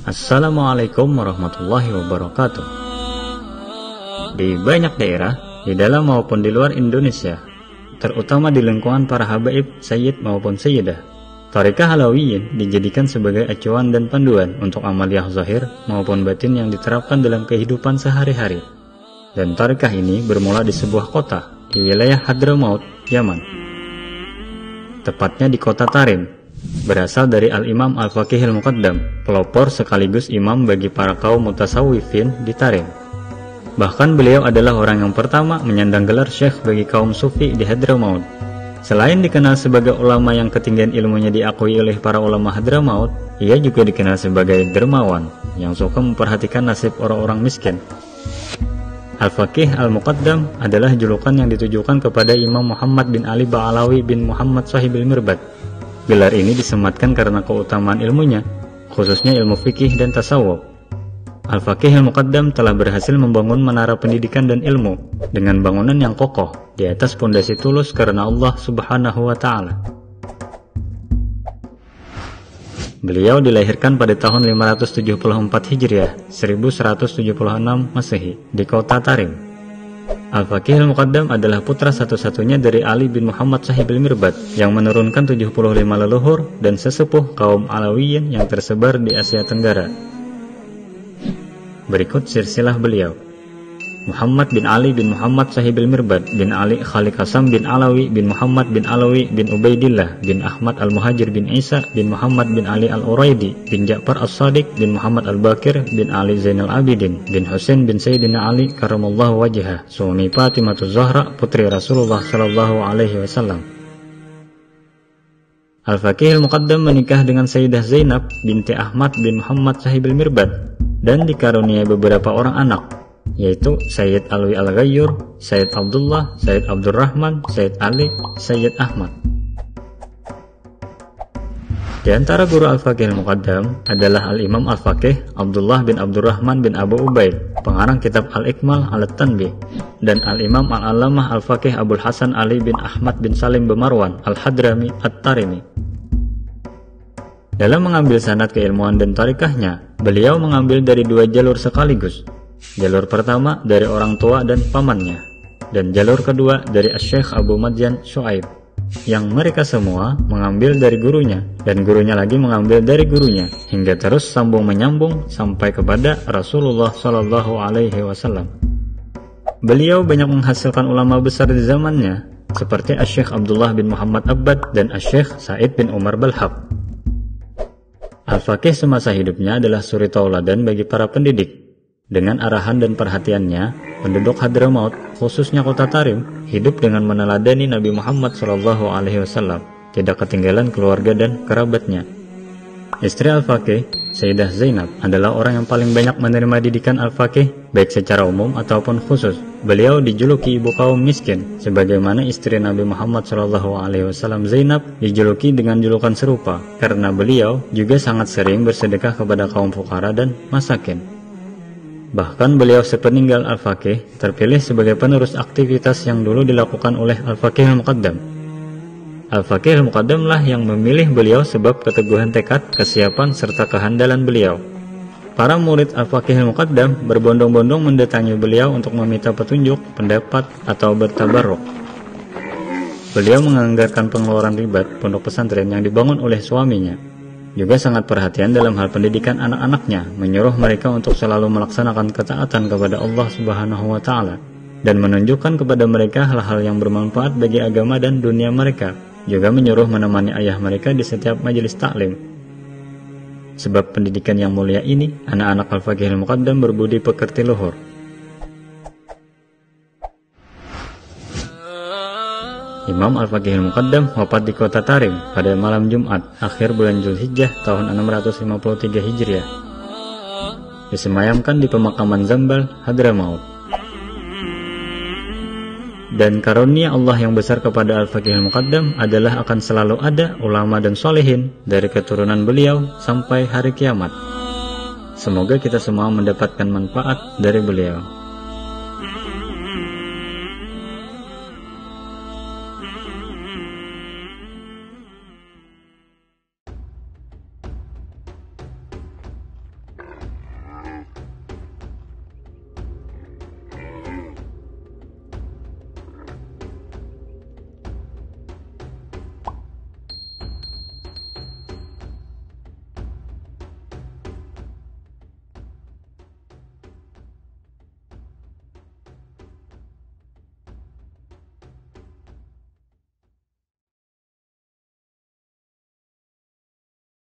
Assalamualaikum warahmatullahi wabarakatuh. Di banyak daerah, di dalam maupun di luar Indonesia, terutama di lingkungan para habaib, sayyid maupun sayyidah, Thariqah Alawiyin dijadikan sebagai acuan dan panduan untuk amaliyah zahir maupun batin yang diterapkan dalam kehidupan sehari-hari. Dan thariqah ini bermula di sebuah kota di wilayah Hadramaut, Yaman. Tepatnya di kota Tarim. Berasal dari Al-Imam Al-Faqih Al-Muqaddam, pelopor sekaligus imam bagi para kaum mutasawwifin di Tarim. Bahkan beliau adalah orang yang pertama menyandang gelar syekh bagi kaum sufi di Hadramaut. Selain dikenal sebagai ulama yang ketinggian ilmunya diakui oleh para ulama Hadramaut, ia juga dikenal sebagai dermawan yang suka memperhatikan nasib orang-orang miskin. Al-Faqih Al-Muqaddam adalah julukan yang ditujukan kepada Imam Muhammad bin Ali Ba'alawi bin Muhammad Shahibil Mirbad. Gelar ini disematkan karena keutamaan ilmunya, khususnya ilmu fikih dan tasawuf. Al-Faqih Al-Muqaddam telah berhasil membangun menara pendidikan dan ilmu dengan bangunan yang kokoh di atas pondasi tulus karena Allah Subhanahu wa Ta'ala. Beliau dilahirkan pada tahun 574 Hijriah, 1176 Masehi di kota Tarim. Al-Faqih Al-Muqaddam adalah putra satu-satunya dari Ali bin Muhammad Shahibil Mirbad yang menurunkan 75 leluhur dan sesepuh kaum Alawiyin yang tersebar di Asia Tenggara. Berikut silsilah beliau: Muhammad bin Ali bin Muhammad Shahibil Mirbad bin Ali Khaliq Hasan bin Alawi bin Muhammad bin Alawi bin Ubaidillah bin Ahmad Al-Muhajir bin Isa bin Muhammad bin Ali Al-Uraidi bin Ja'far As-Sadiq bin Muhammad Al-Bakir bin Ali Zainal Abidin bin Husain bin Sayyidina Ali karamallahu wajhah, suami Fatimah Zahra putri Rasulullah sallallahu alaihi wasallam. Al-Faqih Al-Muqaddam menikah dengan Sayyidah Zainab binti Ahmad bin Muhammad Shahibil Mirbad dan dikaruniai beberapa orang anak, yaitu Sayyid Alwi Al-Ghayyur, Sayyid Abdullah, Sayyid Abdurrahman, Sayyid Ali, Sayyid Ahmad. Di antara guru Al-Faqih Al-Muqaddam adalah Al-Imam Al-Faqih Abdullah bin Abdurrahman bin Abu Ubaid, pengarang kitab Al-Ikmal Al-Tanbih, dan Al-Imam Al-Allamah Al-Faqih Abul Hasan Ali bin Ahmad bin Salim bin Marwan Al-Hadrami At-Tarimi. Dalam mengambil sanad keilmuan dan thariqahnya, beliau mengambil dari dua jalur sekaligus. Jalur pertama dari orang tua dan pamannya, dan jalur kedua dari Asy-Syaikh Abu Madyan Syuaib, yang mereka semua mengambil dari gurunya, dan gurunya lagi mengambil dari gurunya, hingga terus sambung menyambung sampai kepada Rasulullah Shallallahu Alaihi Wasallam. Beliau banyak menghasilkan ulama besar di zamannya, seperti Asy-Syaikh Abdullah bin Muhammad Abbad dan Asy-Syaikh Sa'id bin Umar Balhaq. Al-Faqih semasa hidupnya adalah suri tauladan bagi para pendidik. Dengan arahan dan perhatiannya, penduduk Hadramaut, khususnya kota Tarim, hidup dengan meneladani Nabi Muhammad SAW, tidak ketinggalan keluarga dan kerabatnya. Istri Al-Faqih, Sayyidah Zainab, adalah orang yang paling banyak menerima didikan Al-Faqih, baik secara umum ataupun khusus. Beliau dijuluki ibu kaum miskin, sebagaimana istri Nabi Muhammad SAW Zainab dijuluki dengan julukan serupa, karena beliau juga sangat sering bersedekah kepada kaum fukara dan masakin. Bahkan beliau sepeninggal Al-Faqih terpilih sebagai penerus aktivitas yang dulu dilakukan oleh Al-Faqih Al-Muqaddam. Al-Faqih Al-Muqaddam lah yang memilih beliau sebab keteguhan tekad, kesiapan, serta kehandalan beliau. Para murid Al-Faqih Al-Muqaddam berbondong-bondong mendatangi beliau untuk meminta petunjuk, pendapat, atau bertabarruk. Beliau menganggarkan pengeluaran ribat pondok pesantren yang dibangun oleh suaminya. Juga sangat perhatian dalam hal pendidikan anak-anaknya, menyuruh mereka untuk selalu melaksanakan ketaatan kepada Allah Subhanahu wa Ta'ala, dan menunjukkan kepada mereka hal-hal yang bermanfaat bagi agama dan dunia mereka. Juga menyuruh menemani ayah mereka di setiap majelis taklim. Sebab pendidikan yang mulia ini, anak-anak Al-Faqih Al-Muqaddam berbudi pekerti luhur. Imam Al-Faqih Al-Muqaddam wafat di kota Tarim pada malam Jumat, akhir bulan Zulhijjah tahun 653 Hijriah. Disemayamkan di pemakaman Zambal, Hadramaut. Dan karunia Allah yang besar kepada Al-Faqih Al-Muqaddam adalah akan selalu ada ulama dan solehin dari keturunan beliau sampai hari kiamat. Semoga kita semua mendapatkan manfaat dari beliau.